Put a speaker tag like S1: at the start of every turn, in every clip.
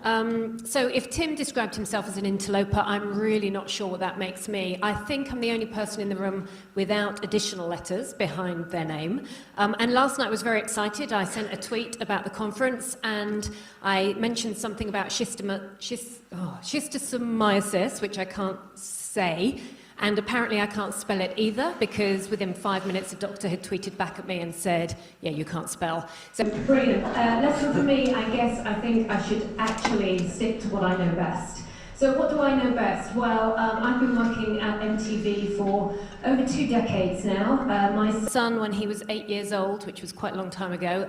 S1: So if Tim described himself as an interloper, I'm really not sure what that makes me. I think I'm the only person in the room without additional letters behind their name. And last night I was very excited. I sent a tweet about the conference and I mentioned something about schistosomiasis, which I can't say. And apparently I can't spell it either, because within 5 minutes a doctor had tweeted back at me and said, yeah, you can't spell. So brilliant. Lesson for me, I guess I think I should actually stick to what I know best. So what do I know best? Well, I've been working at MTV for over 2 decades now. My son, when he was 8 years old, which was quite a long time ago,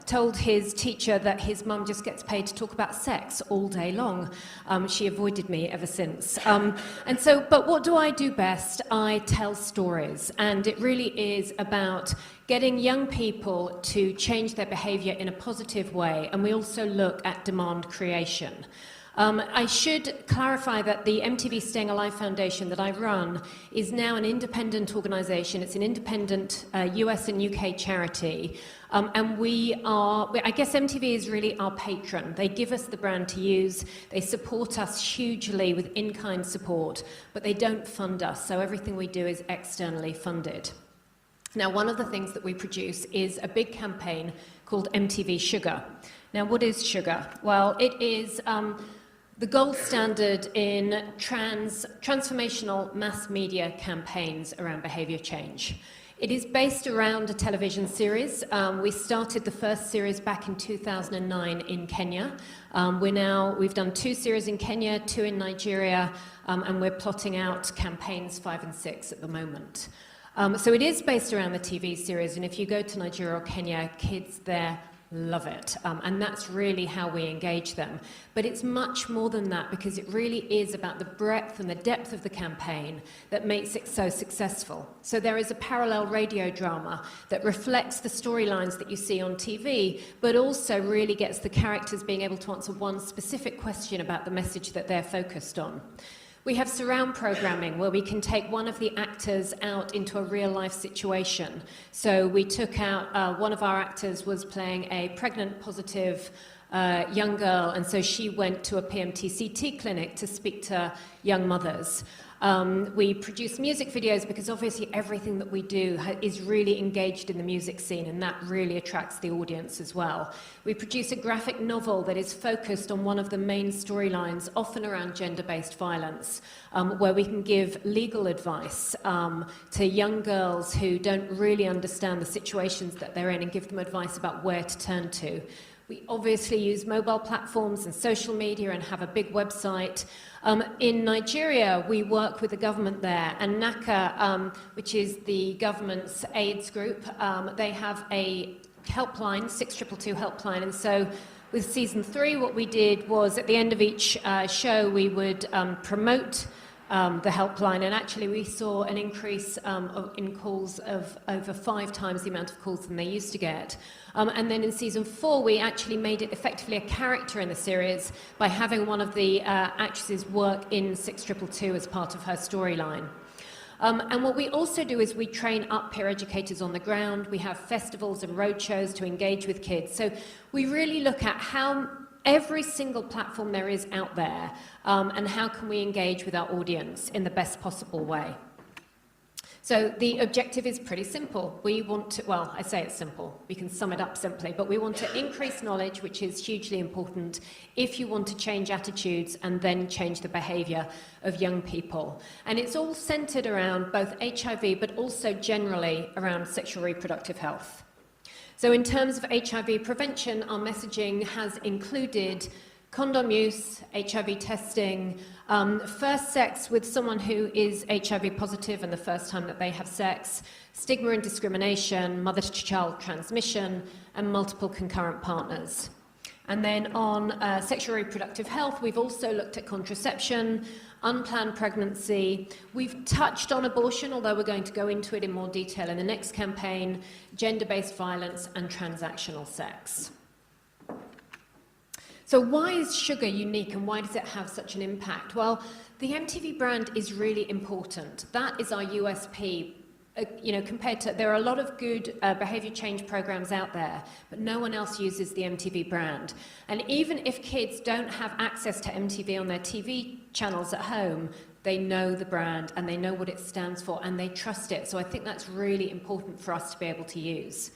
S1: told his teacher that his mum just gets paid to talk about sex all day long. She avoided me ever since. But what do I do best? I tell stories, and it really is about getting young people to change their behaviour in a positive way, and we also look at demand creation. I should clarify that the MTV Staying Alive Foundation that I run is now an independent organisation. It's an independent US and UK charity. And I guess MTV is really our patron. They give us the brand to use. They support us hugely with in-kind support, but they don't fund us. So everything we do is externally funded. Now, one of the things that we produce is a big campaign called MTV Shuga. Now, what is Shuga? Well, it is the gold standard in transformational mass media campaigns around behaviour change. It is based around a television series. We started the first series back in 2009 in Kenya. We've done 2 series in Kenya, 2 in Nigeria, and we're plotting out campaigns 5 and 6 at the moment. So it is based around the TV series, and if you go to Nigeria or Kenya, kids there love it, and that's really how we engage them. But it's much more than that, because it really is about the breadth and the depth of the campaign that makes it so successful. So there is a parallel radio drama that reflects the storylines that you see on TV, but also really gets the characters being able to answer one specific question about the message that they're focused on. We have surround programming where we can take one of the actors out into a real-life situation. So we took out, one of our actors was playing a pregnant, positive young girl, and so she went to a PMTCT clinic to speak to young mothers. We produce music videos because obviously everything that we do is really engaged in the music scene, and that really attracts the audience as well. We produce a graphic novel that is focused on one of the main storylines, often around gender-based violence, where we can give legal advice to young girls who don't really understand the situations that they're in and give them advice about where to turn to. We obviously use mobile platforms and social media and have a big website. In Nigeria, we work with the government there, and NACA, which is the government's AIDS group, they have a helpline, 6222 helpline, and so with season 3, what we did was at the end of each show, we would promote the helpline, and actually we saw an increase in calls of over 5 times the amount of calls than they used to get. And then in season 4, we actually made it effectively a character in the series by having one of the actresses work in 6222 as part of her storyline. And what we also do is we train up peer educators on the ground. We have festivals and roadshows to engage with kids. So we really look at how every single platform there is out there, and how can we engage with our audience in the best possible way. So the objective is pretty simple. We want to, well, I say it's simple, we can sum it up simply, but we want to increase knowledge, which is hugely important if you want to change attitudes and then change the behaviour of young people. And it's all centred around both HIV, but also generally around sexual reproductive health. So in terms of HIV prevention, our messaging has included condom use, HIV testing, first sex with someone who is HIV positive and the first time that they have sex, stigma and discrimination, mother-to-child transmission, and multiple concurrent partners. And then on sexual reproductive health, we've also looked at contraception, unplanned pregnancy. We've touched on abortion, although we're going to go into it in more detail in the next campaign, gender-based violence, and transactional sex. So why is Shuga unique and why does it have such an impact? Well, the MTV brand is really important. That is our USP. compared to, there are a lot of good behaviour change programs out there, but no one else uses the MTV brand. And even if kids don't have access to MTV on their TV channels at home, they know the brand and they know what it stands for and they trust it. So I think that's really important for us to be able to use.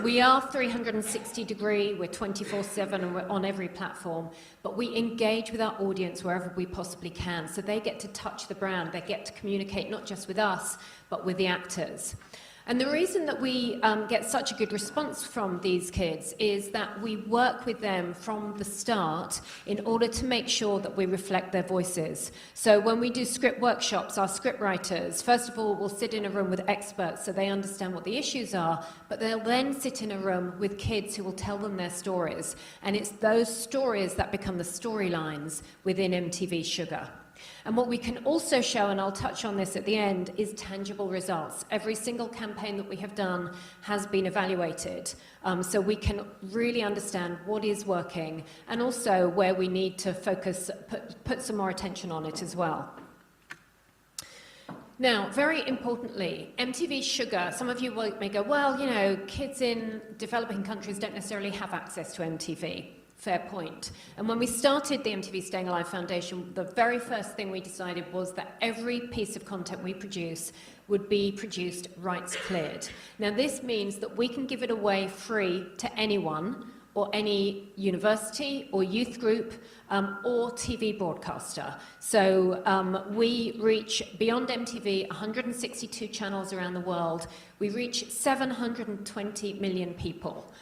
S1: We are 360 degree, we're 24/7 and we're on every platform, but we engage with our audience wherever we possibly can. So they get to touch the brand, they get to communicate not just with us, but with the actors. And the reason that we get such a good response from these kids is that we work with them from the start in order to make sure that we reflect their voices. So when we do script workshops, our script writers, first of all, will sit in a room with experts so they understand what the issues are, but they'll then sit in a room with kids who will tell them their stories. And it's those stories that become the storylines within MTV Shuga. And what we can also show, and I'll touch on this at the end, is tangible results. Every single campaign that we have done has been evaluated, so we can really understand what is working and also where we need to focus, put some more attention on it as well. Now, very importantly, MTV Shuga, some of you may go, well, you know, kids in developing countries don't necessarily have access to MTV. Fair point. And when we started the MTV Staying Alive Foundation, the very first thing we decided was that every piece of content we produce would be produced rights cleared. Now, this means that we can give it away free to anyone or any university or youth group or TV broadcaster. So we reach, beyond MTV, 162 channels around the world. We reach 720 million people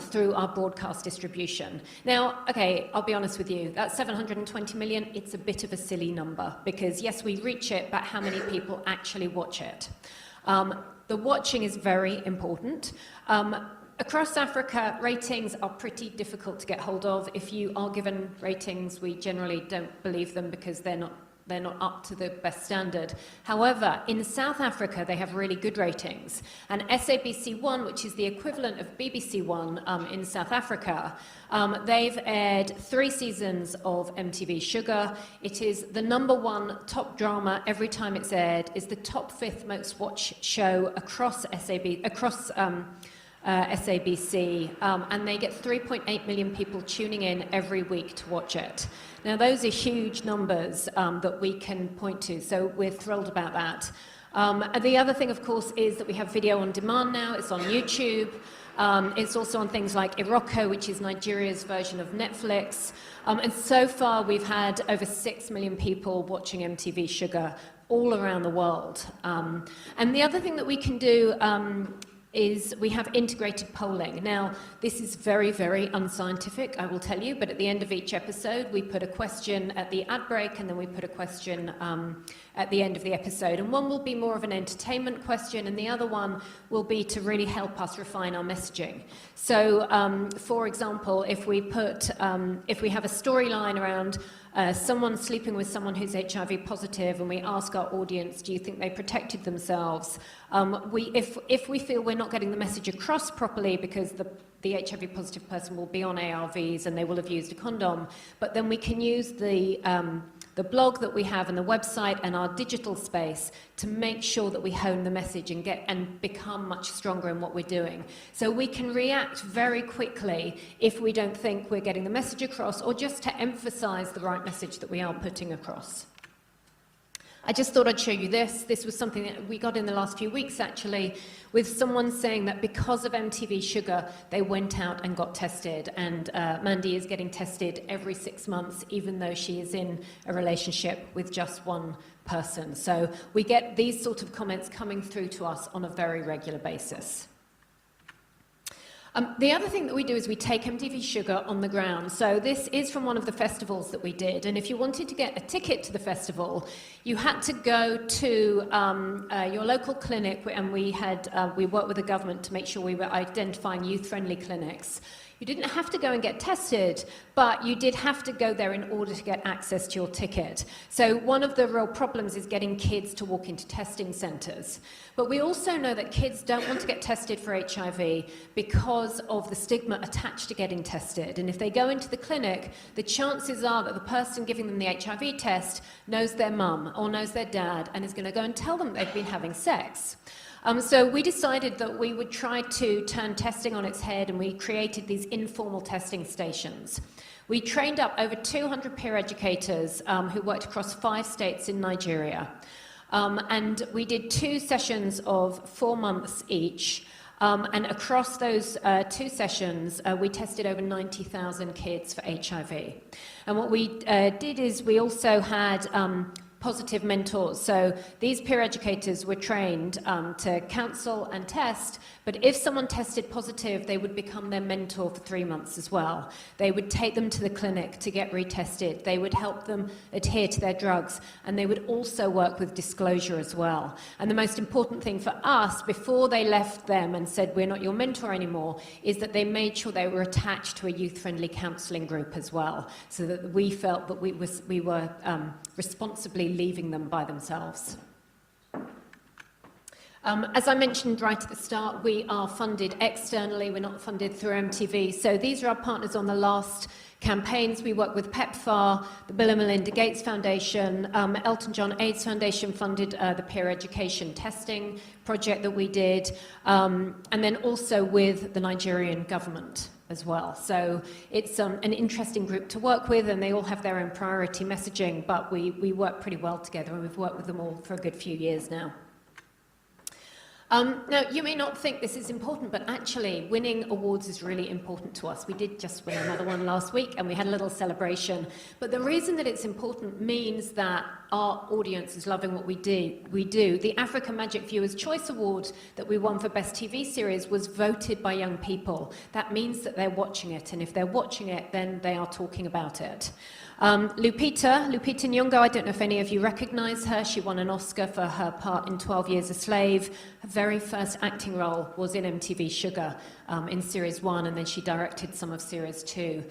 S1: through our broadcast distribution. Now, okay, I'll be honest with you, that 720 million, it's a bit of a silly number because yes, we reach it, but how many people actually watch it? The watching is very important. Across Africa, ratings are pretty difficult to get hold of. If you are given ratings, we generally don't believe them because they're not up to the best standard. However, in South Africa, they have really good ratings. And SABC1, which is the equivalent of BBC One in South Africa, they've aired 3 seasons of MTV Shuga. It is the #1 top drama every time it's aired, is the top 5th most watched show across SABC, and they get 3.8 million people tuning in every week to watch it. Now, those are huge numbers that we can point to, so we're thrilled about that. The other thing, of course, is that we have video on demand now. It's on YouTube. It's also on things like Iroko, which is Nigeria's version of Netflix. And so far, we've had over 6 million people watching MTV Shuga all around the world. And the other thing that we can do is we have integrated polling. Now, this is very, very unscientific, I will tell you, but at the end of each episode, we put a question at the ad break, and then we put a question at the end of the episode. And one will be more of an entertainment question, and the other one will be to really help us refine our messaging. So, for example, if we have a storyline around someone sleeping with someone who's HIV positive, and we ask our audience, do you think they protected themselves? If we feel we're not getting the message across properly because the HIV positive person will be on ARVs and they will have used a condom, but then we can use the blog that we have and the website and our digital space to make sure that we hone the message and become much stronger in what we're doing. So we can react very quickly if we don't think we're getting the message across, or just to emphasize the right message that we are putting across. I just thought I'd show you this. This was something that we got in the last few weeks, actually, with someone saying that because of MTV Shuga, they went out and got tested. And Mandy is getting tested every 6 months, even though she is in a relationship with just one person. So we get these sort of comments coming through to us on a very regular basis. The other thing that we do is we take MTV Shuga on the ground. So this is from one of the festivals that we did. And if you wanted to get a ticket to the festival, you had to go to your local clinic, and we worked with the government to make sure we were identifying youth-friendly clinics. You didn't have to go and get tested, but you did have to go there in order to get access to your ticket. So one of the real problems is getting kids to walk into testing centres. But we also know that kids don't want to get tested for HIV because of the stigma attached to getting tested. And if they go into the clinic, the chances are that the person giving them the HIV test knows their mum or knows their dad and is going to go and tell them they've been having sex. So we decided that we would try to turn testing on its head, and we created these informal testing stations. We trained up over 200 peer educators who worked across 5 states in Nigeria. And we did 2 sessions of 4 months each. And across those 2 sessions, we tested over 90,000 kids for HIV. And what we did is we also had positive mentors. So these peer educators were trained to counsel and test, but if someone tested positive, they would become their mentor for 3 months as well. They would take them to the clinic to get retested. They would help them adhere to their drugs, and they would also work with disclosure as well. And the most important thing for us, before they left them and said, we're not your mentor anymore, is that they made sure they were attached to a youth-friendly counselling group as well, so that we felt that we were responsibly leaving them by themselves. As I mentioned right at the start, we are funded externally. We're not funded through MTV. So these are our partners on the last campaigns. We work with PEPFAR, the Bill and Melinda Gates Foundation, Elton John AIDS Foundation funded the peer education testing project that we did, and then also with the Nigerian government as well. So it's an interesting group to work with, and they all have their own priority messaging, but we work pretty well together, and we've worked with them all for a good few years now. Now, you may not think this is important, but actually winning awards is really important to us. We did just win another one last week, and we had a little celebration. But the reason that it's important means that our audience is loving what we do. The Africa Magic Viewers' Choice Award that we won for Best TV Series was voted by young people. That means that they're watching it, and if they're watching it, then they are talking about it. Lupita Nyong'o, I don't know if any of you recognize her. She won an Oscar for her part in 12 Years a Slave. Her very first acting role was in MTV Shuga in Series 1, and then she directed some of Series 2.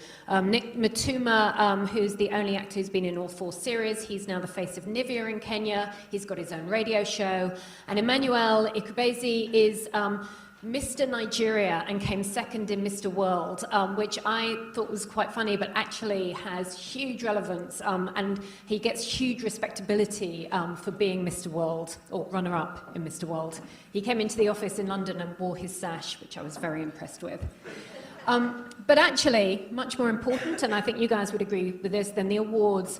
S1: Nick Mutuma, who's the only actor who's been in all 4 series, he's now the face of Nivea in Kenya. He's got his own radio show. And Emmanuel Ikubezi is Mr. Nigeria and came second in Mr. World, which I thought was quite funny, but actually has huge relevance, and he gets huge respectability for being Mr. World, or runner-up in Mr. World. He came into the office in London and wore his sash, which I was very impressed with. But actually, much more important, and I think you guys would agree with this, than the awards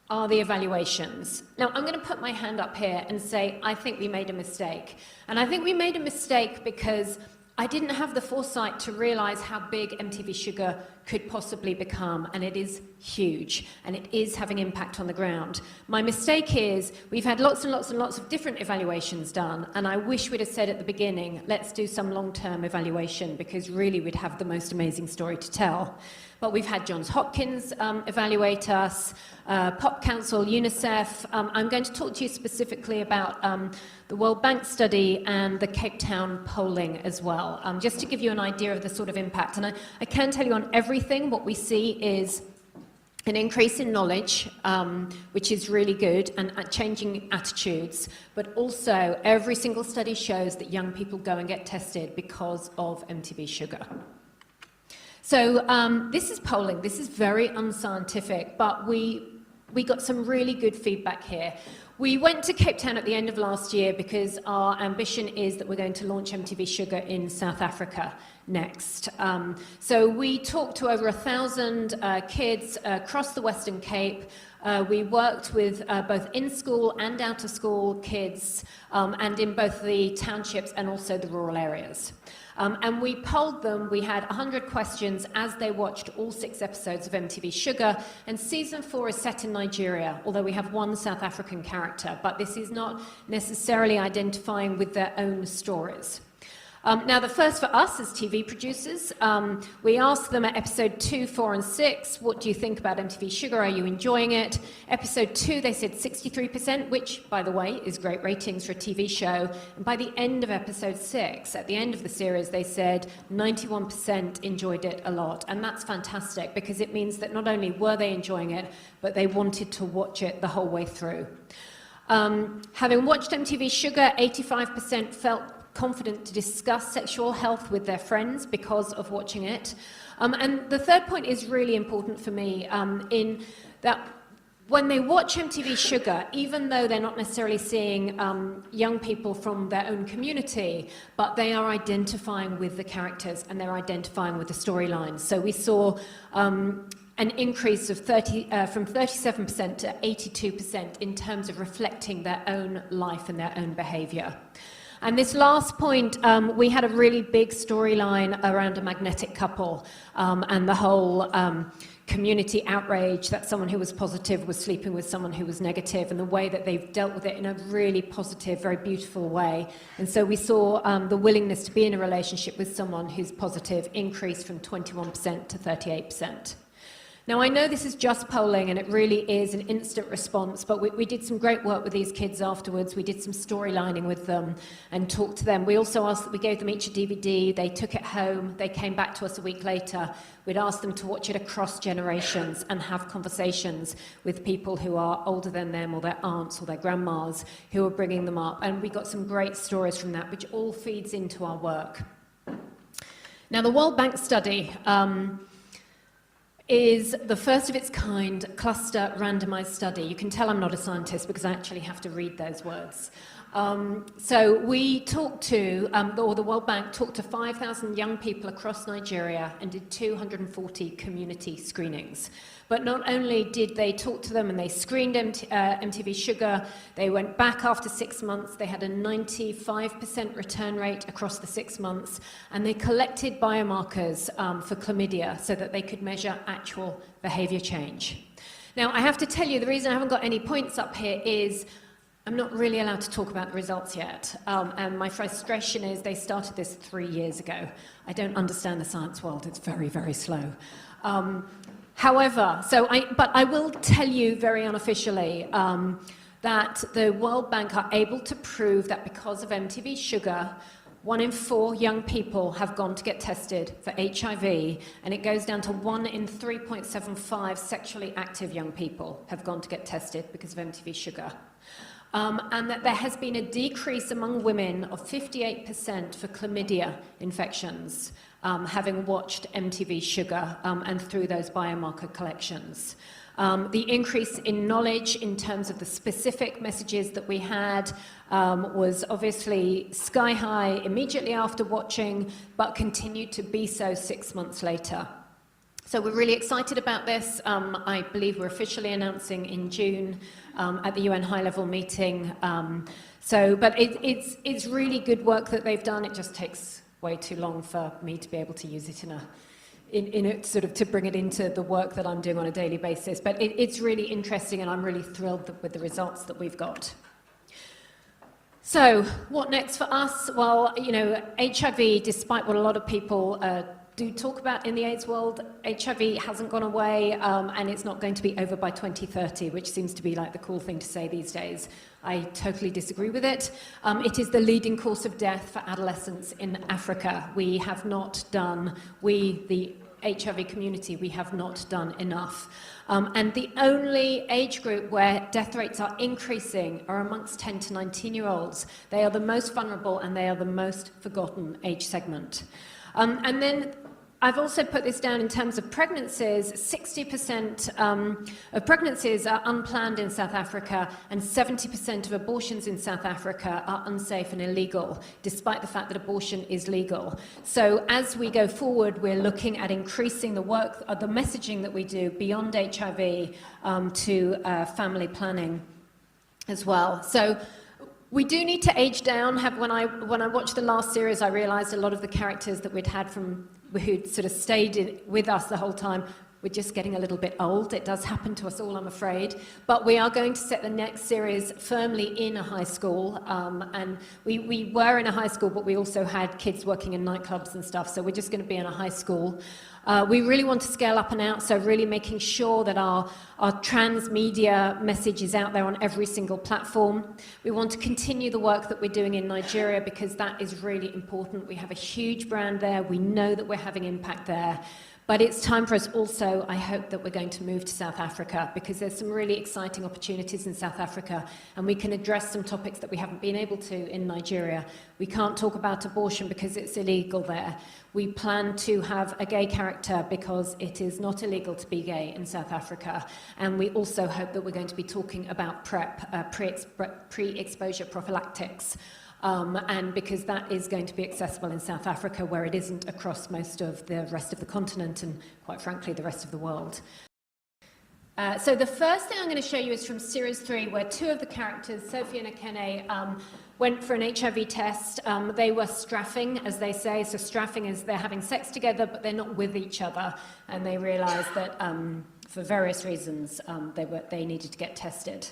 S1: are the evaluations. Now, I'm going to put my hand up here and say I think we made a mistake. And I think we made a mistake because I didn't have the foresight to realize how big MTV Shuga could possibly become, and it is huge, and it is having impact on the ground. My mistake is we've had lots and lots and lots of different evaluations done, and I wish we'd have said at the beginning, let's do some long-term evaluation, because really we'd have the most amazing story to tell. But we've had Johns Hopkins evaluate us, Pop Council, UNICEF. I'm going to talk to you specifically about the World Bank study and the Cape Town polling as well, just to give you an idea of the sort of impact. And I can tell you on everything, what we see is an increase in knowledge, which is really good, and changing attitudes. But also, every single study shows that young people go and get tested because of MTV Shuga. So this is polling. This is very unscientific, but we got some really good feedback here. We went to Cape Town at the end of last year because our ambition is that we're going to launch MTV Shuga in South Africa next. So we talked to over 1,000 kids across the Western Cape. We worked with both in-school and out-of-school kids, and in both the townships and also the rural areas. And we polled them. We had 100 questions as they watched all 6 episodes of MTV Shuga. And season 4 is set in Nigeria, although we have one South African character. But this is not necessarily identifying with their own stories. Now, the first for us as TV producers, we asked them at episode 2, 4, and 6, what do you think about MTV Shuga? Are you enjoying it? Episode 2, they said 63%, which, by the way, is great ratings for a TV show. And by the end of episode 6, at the end of the series, they said 91% enjoyed it a lot. And that's fantastic, because it means that not only were they enjoying it, but they wanted to watch it the whole way through. Having watched MTV Shuga, 85% felt confident to discuss sexual health with their friends because of watching it. And the third point is really important for me, in that when they watch MTV Shuga, even though they're not necessarily seeing young people from their own community, but they are identifying with the characters and they're identifying with the storylines. So we saw an increase of from 37% to 82% in terms of reflecting their own life and their own behaviour. And this last point, we had a really big storyline around a magnetic couple and the whole community outrage that someone who was positive was sleeping with someone who was negative, and the way that they've dealt with it in a really positive, very beautiful way. And so we saw the willingness to be in a relationship with someone who's positive increase from 21% to 38%. Now, I know this is just polling, and it really is an instant response, but we did some great work with these kids afterwards. We did some storylining with them and talked to them. We also asked that we gave them each a DVD. They took it home. They came back to us a week later. We'd asked them to watch it across generations and have conversations with people who are older than them, or their aunts or their grandmas, who are bringing them up. And we got some great stories from that, which all feeds into our work. Now, the World Bank study is the first of its kind cluster randomized study. You can tell I'm not a scientist because I actually have to read those words. So we talked to, or the World Bank talked to 5,000 young people across Nigeria and did 240 community screenings. But not only did they talk to them and they screened MTV Shuga, they went back after 6 months. They had a 95% return rate across the 6 months, and they collected biomarkers for chlamydia so that they could measure actual behavior change. Now, I have to tell you, the reason I haven't got any points up here is I'm not really allowed to talk about the results yet, and my frustration is they started this 3 years ago. I don't understand the science world. It's very, very slow. However, but I will tell you very unofficially that the World Bank are able to prove that because of MTV Shuga, 1 in 4 young people have gone to get tested for HIV, and it goes down to 1 in 3.75 sexually active young people have gone to get tested because of MTV Shuga. And that there has been a decrease among women of 58% for chlamydia infections, having watched MTV Shuga and through those biomarker collections. The increase in knowledge in terms of the specific messages that we had was obviously sky high immediately after watching, but continued to be so 6 months later. So we're really excited about this. I believe we're officially announcing in June at the UN high-level meeting. But it's really good work that they've done. It just takes way too long for me to be able to use it in a sort of to bring it into the work that I'm doing on a daily basis. But it's really interesting, and I'm really thrilled with the results that we've got. So what next for us? Well, you know, HIV, despite what a lot of people do talk about in the AIDS world, HIV hasn't gone away, and it's not going to be over by 2030, which seems to be like the cool thing to say these days. I totally disagree with it. It is the leading cause of death for adolescents in Africa. We have not done, the HIV community, we have not done enough. And the only age group where death rates are increasing are amongst 10 to 19-year-olds. They are the most vulnerable, and they are the most forgotten age segment. And then I've also put this down in terms of pregnancies. 60% of pregnancies are unplanned in South Africa, and 70% of abortions in South Africa are unsafe and illegal, despite the fact that abortion is legal. So as we go forward, we're looking at increasing the work, the messaging that we do beyond HIV to family planning as well. So we do need to age down. When I watched the last series, I realised a lot of the characters that we'd had who'd sort of stayed with us the whole time were just getting a little bit old. It does happen to us all, I'm afraid. But we are going to set the next series firmly in a high school. And we were in a high school, but we also had kids working in nightclubs and stuff. So we're just going to be in a high school. We really want to scale up and out, so really making sure that our transmedia message is out there on every single platform. We want to continue the work that we're doing in Nigeria, because that is really important. We have a huge brand there. We know that we're having impact there. But it's time for us also also I hope that we're going to move to South Africa, because there's some really exciting opportunities in South Africa, and we can address some topics that we haven't been able to in Nigeria. We can't talk about abortion because it's illegal there. We plan to have a gay character because it is not illegal to be gay in South Africa. And we also hope that we're going to be talking about PrEP, pre-exposure prophylactics. And because that is going to be accessible in South Africa, where it isn't across most of the rest of the continent and, quite frankly, the rest of the world. So the first thing I'm going to show you is from Series 3, where two of the characters, Sophie and Akene, went for an HIV test. They were straffing, as they say. So straffing is they're having sex together, but they're not with each other. And they realised that for various reasons, they needed to get tested.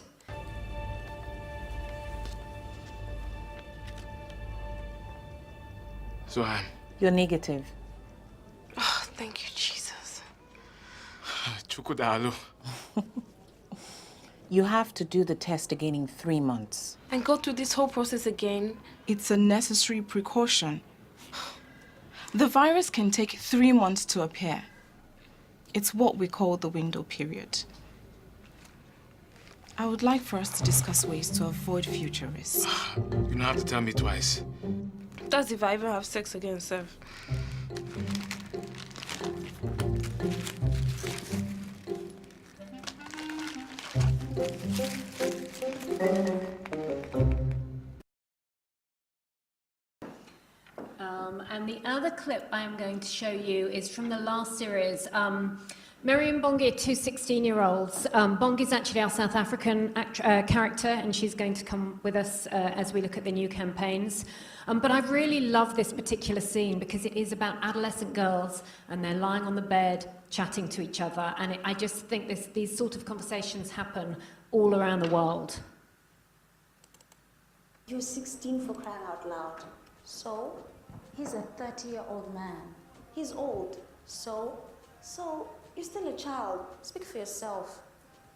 S2: So
S3: You're negative.
S2: Oh, thank you, Jesus. Chukudalo.
S3: You have to do the test again in 3 months.
S2: And go through this whole process again?
S4: It's a necessary precaution. The virus can take 3 months to appear. It's what we call the window period. I would like for us to discuss ways to avoid future risks.
S2: You don't have to tell me twice.
S4: That's if I ever have sex again, Sev.
S1: And the other clip I am going to show you is from the last series. Mary and Bongi are two 16-year-olds. Bongi's actually our South African character, and she's going to come with us as we look at the new campaigns. But I really love this particular scene because it is about adolescent girls, and they're lying on the bed, chatting to each other. And I just think these sort of conversations happen all around the world.
S5: You're 16 for crying out loud. So? He's a 30-year-old man. He's old. So? You're still a child. Speak for yourself.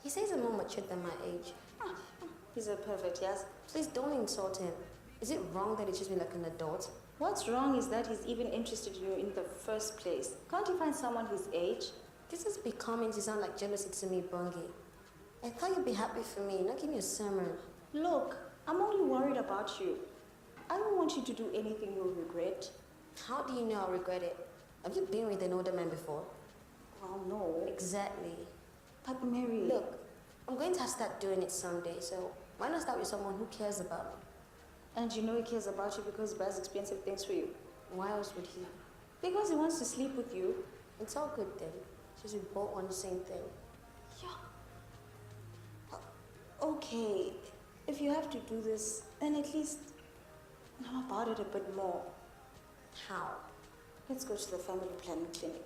S5: He says I'm more mature than my age. He's a pervert, yes? Please don't insult him. Is it wrong that he treats me like an adult? What's wrong is that he's even interested in you in the first place. Can't you find someone his age? This is becoming to sound like jealousy to me, Bongi. I thought you'd be happy for me, not give me a sermon. Look, I'm only worried about you. I don't want you to do anything you'll regret. How do you know I'll regret it? Have you been with an older man before? Well, no. Exactly. But Mary... Look, I'm going to start doing it someday, so why not start with someone who cares about me? And you know he cares about you because he buys expensive things for you. Why else would he? Because he wants to sleep with you. It's all good then. Since we both want the same thing. Yeah. Okay, if you have to do this, then at least know about it a bit more. How? Let's go to the family planning clinic.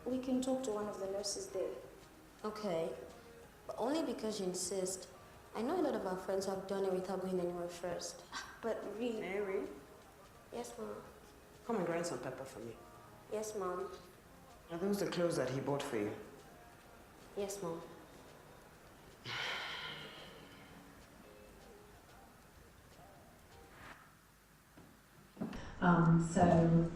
S5: We can talk to one of the nurses there. Okay, but only because you insist. I know a lot of our friends have done it without going anywhere first. But really...
S6: Mary?
S5: Yes, Mom.
S6: Come and grind some pepper for me.
S5: Yes, Mom.
S6: Are those the clothes that he bought for you?
S5: Yes, Mom.
S1: So